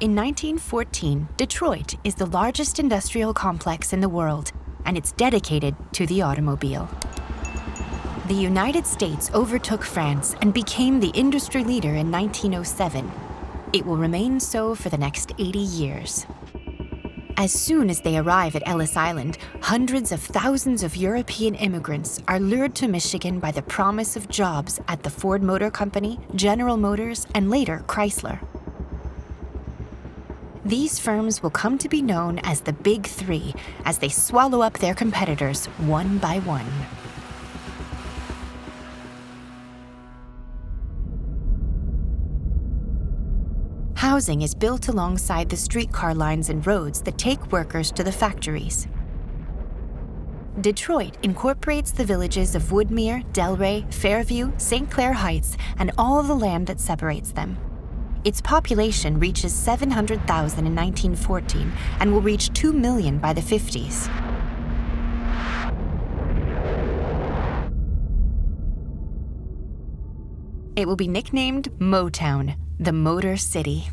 In 1914, Detroit is the largest industrial complex in the world, and it's dedicated to the automobile. The United States overtook France and became the industry leader in 1907. It will remain so for the next 80 years. As soon as they arrive at Ellis Island, hundreds of thousands of European immigrants are lured to Michigan by the promise of jobs at the Ford Motor Company, General Motors, and later Chrysler. These firms will come to be known as the Big Three as they swallow up their competitors one by one. Housing is built alongside the streetcar lines and roads that take workers to the factories. Detroit incorporates the villages of Woodmere, Delray, Fairview, St. Clair Heights, and all the land that separates them. Its population reaches 700,000 in 1914 and will reach 2 million by the 50s. It will be nicknamed Motown, the Motor City.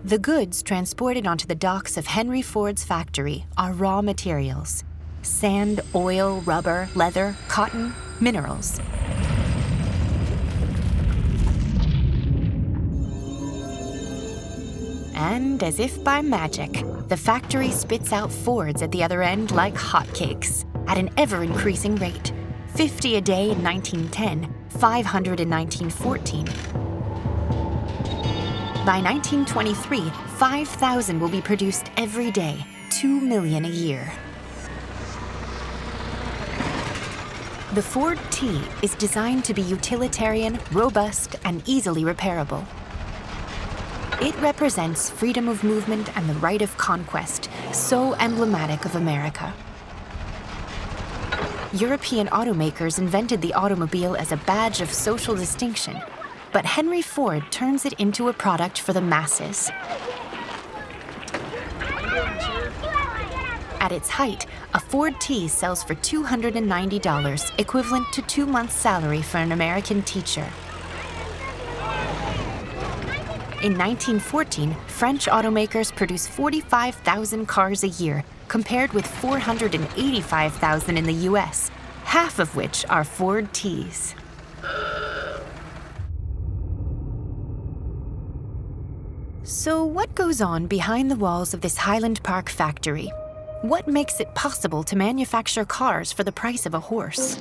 The goods transported onto the docks of Henry Ford's factory are raw materials: sand, oil, rubber, leather, cotton, minerals. And as if by magic, the factory spits out Fords at the other end like hotcakes, at an ever-increasing rate. 50 a day in 1910, 500 in 1914. By 1923, 5,000 will be produced every day, 2 million a year. The Ford T is designed to be utilitarian, robust, and easily repairable. It represents freedom of movement and the right of conquest, so emblematic of America. European automakers invented the automobile as a badge of social distinction, but Henry Ford turns it into a product for the masses. At its height, a Ford T sells for $290, equivalent to 2 months' salary for an American teacher. In 1914, French automakers produced 45,000 cars a year, compared with 485,000 in the US, half of which are Ford Ts. So what goes on behind the walls of this Highland Park factory? What makes it possible to manufacture cars for the price of a horse?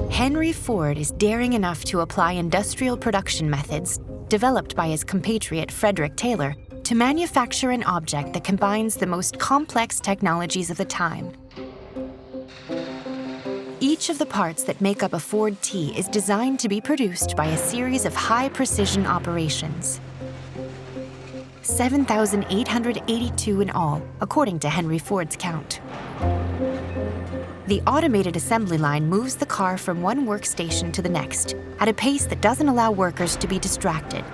Henry Ford is daring enough to apply industrial production methods, developed by his compatriot Frederick Taylor, to manufacture an object that combines the most complex technologies of the time. Each of the parts that make up a Ford T is designed to be produced by a series of high-precision operations. 7,882 in all, according to Henry Ford's count. The automated assembly line moves the car from one workstation to the next, at a pace that doesn't allow workers to be distracted.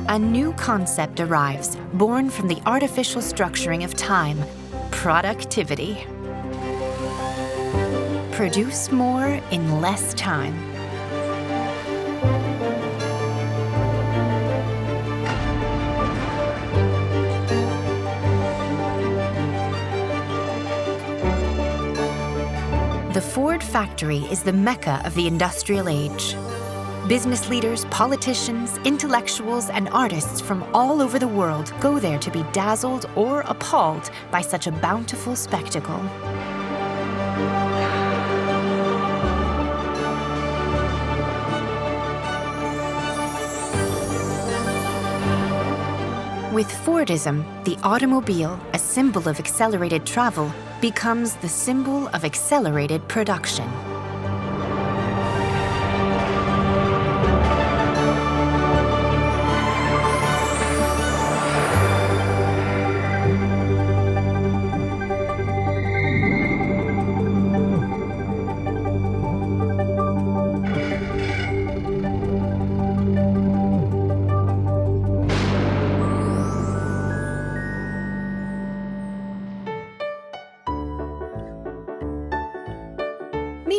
A new concept arrives, born from the artificial structuring of time: productivity. Produce more in less time. The Ford factory is the mecca of the industrial age. Business leaders, politicians, intellectuals, and artists from all over the world go there to be dazzled or appalled by such a bountiful spectacle. With Fordism, the automobile, a symbol of accelerated travel, becomes the symbol of accelerated production.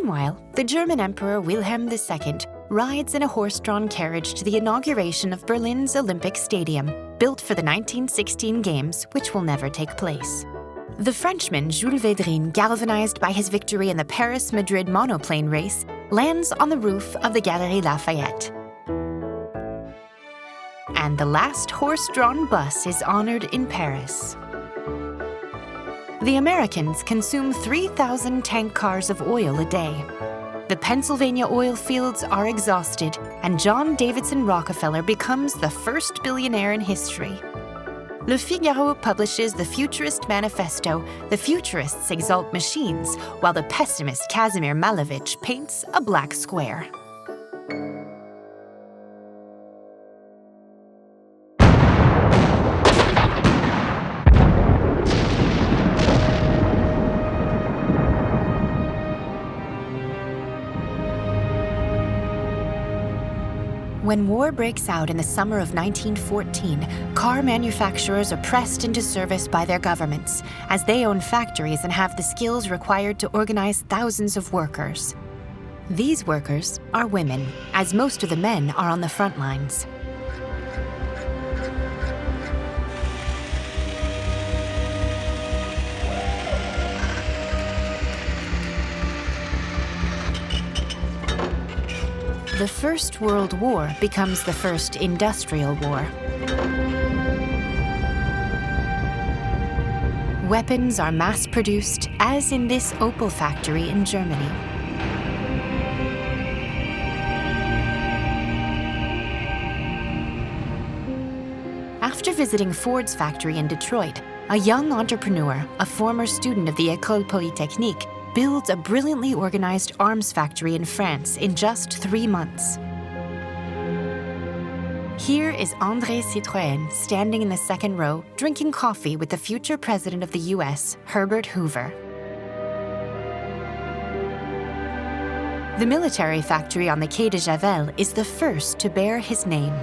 Meanwhile, the German Emperor Wilhelm II rides in a horse-drawn carriage to the inauguration of Berlin's Olympic Stadium, built for the 1916 Games, which will never take place. The Frenchman Jules Védrine, galvanized by his victory in the Paris-Madrid monoplane race, lands on the roof of the Galerie Lafayette. And the last horse-drawn bus is honored in Paris. The Americans consume 3,000 tank cars of oil a day. The Pennsylvania oil fields are exhausted, and John Davidson Rockefeller becomes the first billionaire in history. Le Figaro publishes the Futurist Manifesto. The futurists exalt machines, while the pessimist Kazimir Malevich paints a black square. When war breaks out in the summer of 1914, car manufacturers are pressed into service by their governments, as they own factories and have the skills required to organize thousands of workers. These workers are women, as most of the men are on the front lines. The First World War becomes the First Industrial War. Weapons are mass-produced, as in this Opel factory in Germany. After visiting Ford's factory in Detroit, a young entrepreneur, a former student of the École Polytechnique, builds a brilliantly organized arms factory in France in just 3 months. Here is André Citroën standing in the second row, drinking coffee with the future president of the US, Herbert Hoover. The military factory on the Quai de Javel is the first to bear his name.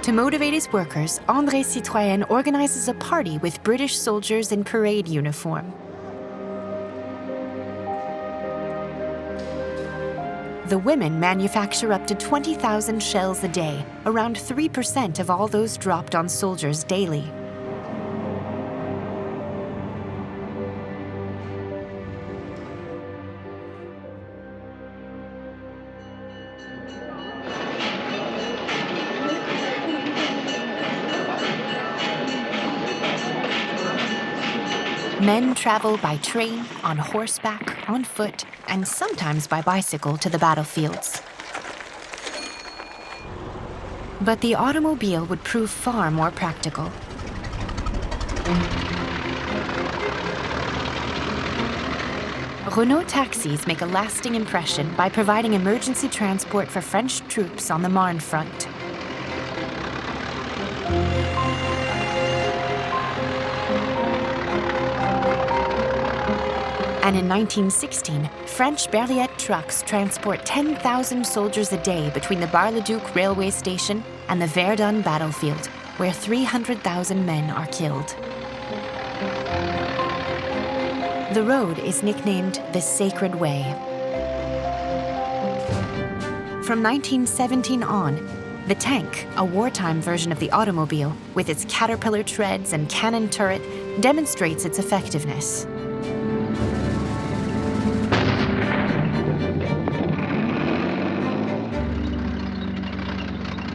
To motivate his workers, André Citroën organizes a party with British soldiers in parade uniform. The women manufacture up to 20,000 shells a day, around 3% of all those dropped on soldiers daily. Men travel by train, on horseback, on foot, and sometimes by bicycle to the battlefields. But the automobile would prove far more practical. Renault taxis make a lasting impression by providing emergency transport for French troops on the Marne front. And in 1916, French Berliet trucks transport 10,000 soldiers a day between the Bar-le-Duc railway station and the Verdun battlefield, where 300,000 men are killed. The road is nicknamed the Sacred Way. From 1917 on, the tank, a wartime version of the automobile, with its caterpillar treads and cannon turret, demonstrates its effectiveness.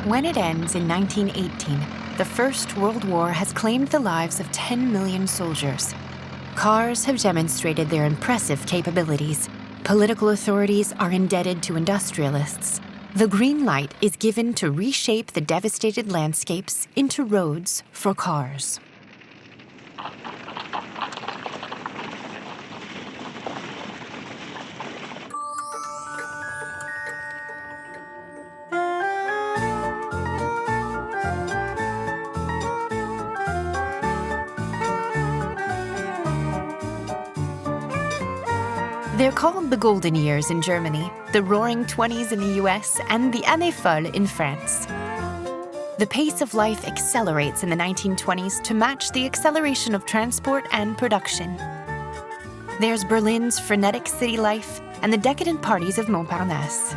When it ends in 1918, the First World War has claimed the lives of 10 million soldiers. Cars have demonstrated their impressive capabilities. Political authorities are indebted to industrialists. The green light is given to reshape the devastated landscapes into roads for cars. They're called the Golden Years in Germany, the Roaring Twenties in the US, and the Année Folle in France. The pace of life accelerates in the 1920s to match the acceleration of transport and production. There's Berlin's frenetic city life and the decadent parties of Montparnasse.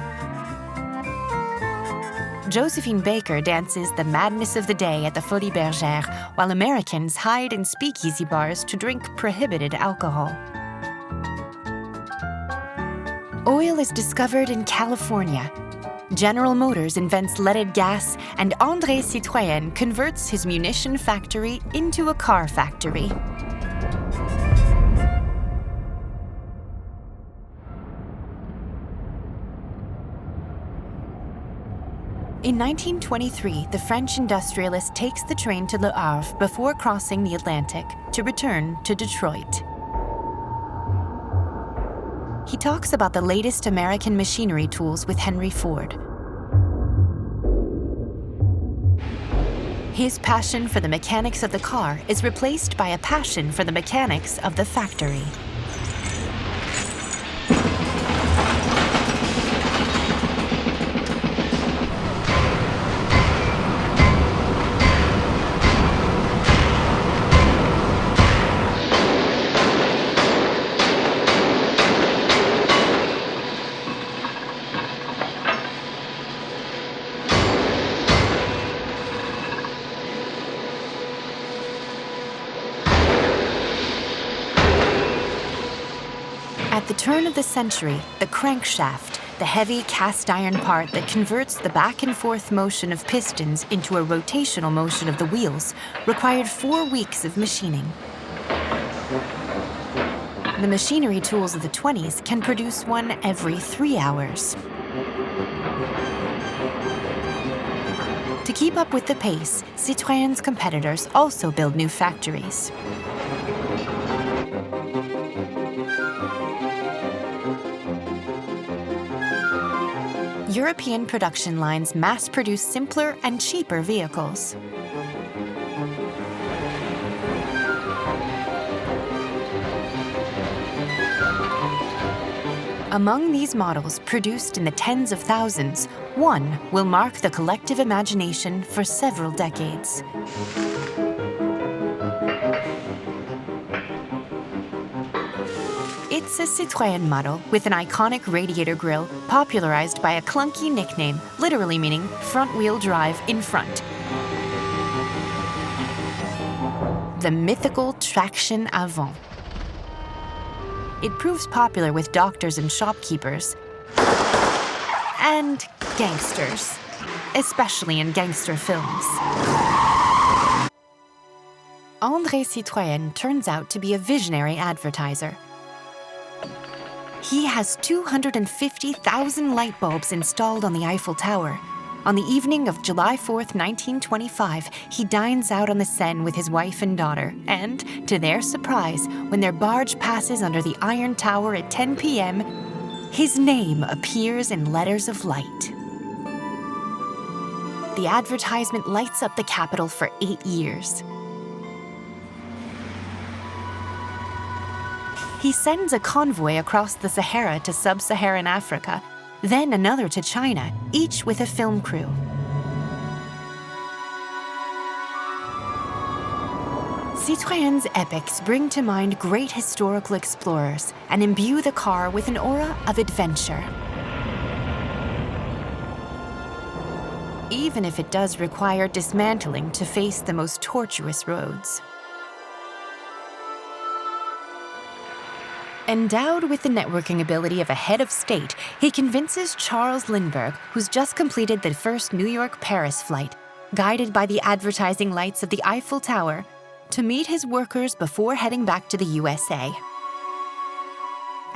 Josephine Baker dances the madness of the day at the Folies Bergère, while Americans hide in speakeasy bars to drink prohibited alcohol. Oil is discovered in California. General Motors invents leaded gas, and André Citroën converts his munition factory into a car factory. In 1923, the French industrialist takes the train to Le Havre before crossing the Atlantic to return to Detroit. He talks about the latest American machinery tools with Henry Ford. His passion for the mechanics of the car is replaced by a passion for the mechanics of the factory. At the turn of the century, the crankshaft, the heavy cast iron part that converts the back and forth motion of pistons into a rotational motion of the wheels, required 4 weeks of machining. The machinery tools of the 20s can produce one every 3 hours. To keep up with the pace, Citroën's competitors also build new factories. European production lines mass-produce simpler and cheaper vehicles. Among these models produced in the tens of thousands, one will mark the collective imagination for several decades. It's a Citroën model with an iconic radiator grille popularized by a clunky nickname, literally meaning front-wheel drive in front. The mythical traction avant. It proves popular with doctors and shopkeepers, and gangsters, especially in gangster films. André Citroën turns out to be a visionary advertiser. He has 250,000 light bulbs installed on the Eiffel Tower. On the evening of July 4th, 1925, he dines out on the Seine with his wife and daughter, and, to their surprise, when their barge passes under the Iron Tower at 10 p.m., his name appears in letters of light. The advertisement lights up the capital for 8 years. He sends a convoy across the Sahara to sub-Saharan Africa, then another to China, each with a film crew. Citroën's epics bring to mind great historical explorers and imbue the car with an aura of adventure. Even if it does require dismantling to face the most tortuous roads. Endowed with the networking ability of a head of state, he convinces Charles Lindbergh, who's just completed the first New York-Paris flight, guided by the advertising lights of the Eiffel Tower, to meet his workers before heading back to the USA.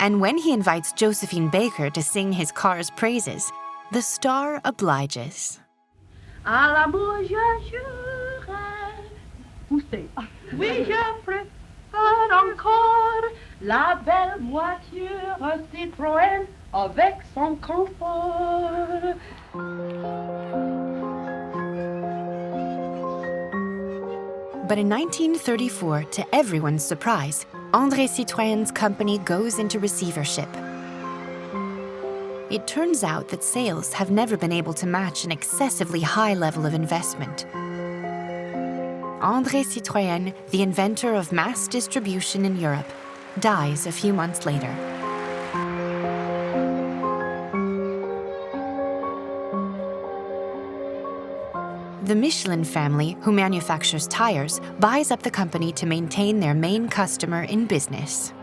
And when he invites Josephine Baker to sing his car's praises, the star obliges. À l'amour, je jure. Poussez. Oui, je préfère encore la belle voiture Citroën avec son confort. But in 1934, to everyone's surprise, André Citroën's company goes into receivership. It turns out that sales have never been able to match an excessively high level of investment. André Citroën, the inventor of mass distribution in Europe, dies a few months later. The Michelin family, who manufactures tires, buys up the company to maintain their main customer in business.